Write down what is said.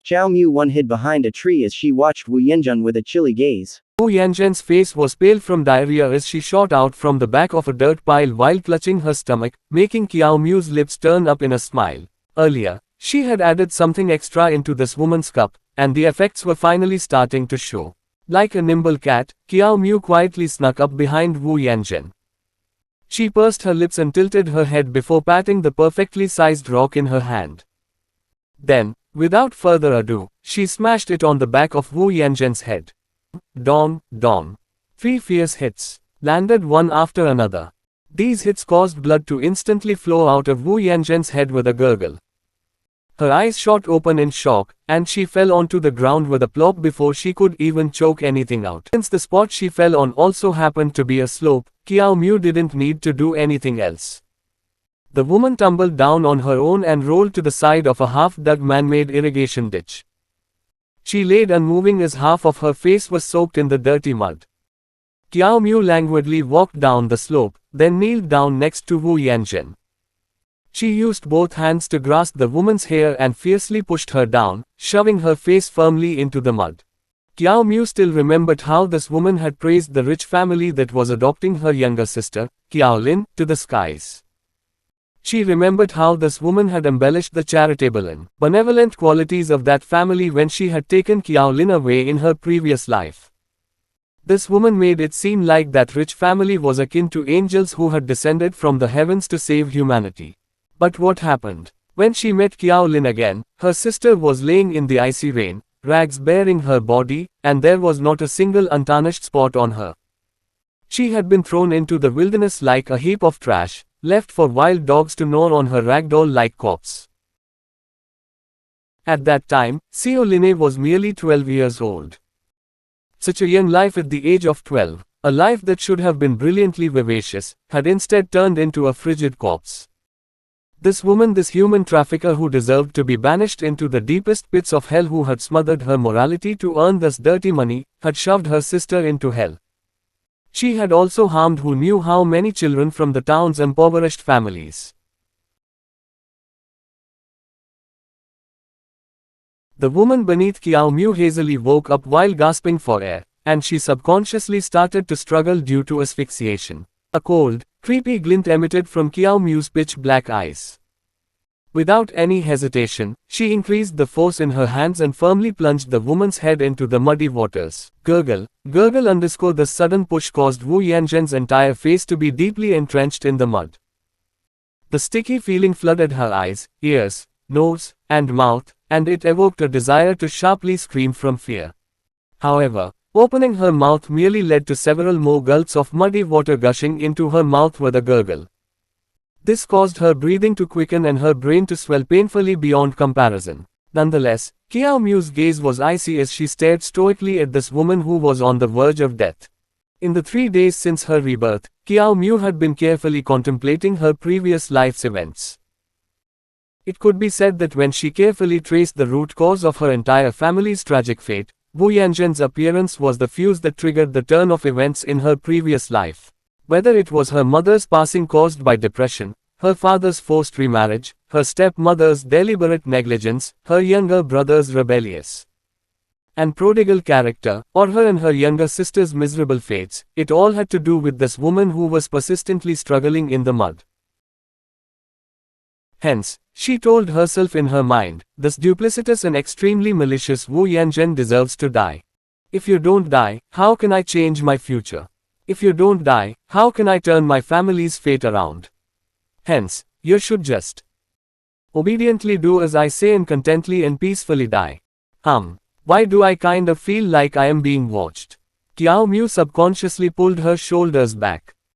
Xiao Mu hid behind a tree as she watched Wu Yanjun with a chilly gaze. Wu Yanzhen's face was pale from diarrhea as she shot out from the back of a dirt pile while clutching her stomach, making Qiao Mu's lips turn up in a smile. Earlier, she had added something extra into this woman's cup, and the effects were finally starting to show. Like a nimble cat, Qiao Mu quietly snuck up behind Wu Yanzhen. She pursed her lips and tilted her head before patting the perfectly sized rock in her hand. Then, without further ado, she smashed it on the back of Wu Yanzhen's head. Dong, dong. 3 fierce hits landed one after another. These hits caused blood to instantly flow out of Wu Yanzhen's head with a gurgle. Her eyes shot open in shock, and she fell onto the ground with a plop before she could even choke anything out. Since the spot she fell on also happened to be a slope, Qiao Mu didn't need to do anything else. The woman tumbled down on her own and rolled to the side of a half-dug man-made irrigation ditch. She laid unmoving as half of her face was soaked in the dirty mud. Qiao Mu languidly walked down the slope, then kneeled down next to Wu Yanzhen. She used both hands to grasp the woman's hair and fiercely pushed her down, shoving her face firmly into the mud. Qiao Mu still remembered how this woman had praised the rich family that was adopting her younger sister, Qiao Lin, to the skies. She remembered how this woman had embellished the charitable and benevolent qualities of that family when she had taken Qiao Lin away in her previous life. This woman made it seem like that rich family was akin to angels who had descended from the heavens to save humanity. But what happened? When she met Qiao Lin again, her sister was laying in the icy rain, rags bearing her body, and there was not a single untarnished spot on her. She had been thrown into the wilderness like a heap of trash, left for wild dogs to gnaw on her ragdoll-like corpse. At that time, Xiao Lin was merely 12 years old. Such a young life at the age of 12, a life that should have been brilliantly vivacious, had instead turned into a frigid corpse. This woman, this human trafficker who deserved to be banished into the deepest pits of hell, who had smothered her morality to earn this dirty money, had shoved her sister into hell. She had also harmed who knew how many children from the town's impoverished families. The woman beneath Qiao Mu hazily woke up while gasping for air, and she subconsciously started to struggle due to asphyxiation. A cold, creepy glint emitted from Qiao Mu's pitch-black eyes. Without any hesitation, she increased the force in her hands and firmly plunged the woman's head into the muddy waters. Gurgle, gurgle _ the sudden push caused Wu Yanzhen's entire face to be deeply entrenched in the mud. The sticky feeling flooded her eyes, ears, nose, and mouth, and it evoked a desire to sharply scream from fear. However, opening her mouth merely led to several more gulps of muddy water gushing into her mouth with a gurgle. This caused her breathing to quicken and her brain to swell painfully beyond comparison. Nonetheless, Qiao Mu's gaze was icy as she stared stoically at this woman who was on the verge of death. In the 3 days since her rebirth, Qiao Mu had been carefully contemplating her previous life's events. It could be said that when she carefully traced the root cause of her entire family's tragic fate, Wu Yanzhen's appearance was the fuse that triggered the turn of events in her previous life. Whether it was her mother's passing caused by depression, her father's forced remarriage, her stepmother's deliberate negligence, her younger brother's rebellious and prodigal character, or her and her younger sister's miserable fates, it all had to do with this woman who was persistently struggling in the mud. Hence, she told herself in her mind, this duplicitous and extremely malicious Wu Yanzhen deserves to die. If you don't die, how can I change my future? If you don't die, how can I turn my family's fate around? Hence, you should just obediently do as I say and contently and peacefully die. Why do I kind of feel like I am being watched? Qiao Mu subconsciously pulled her shoulders back.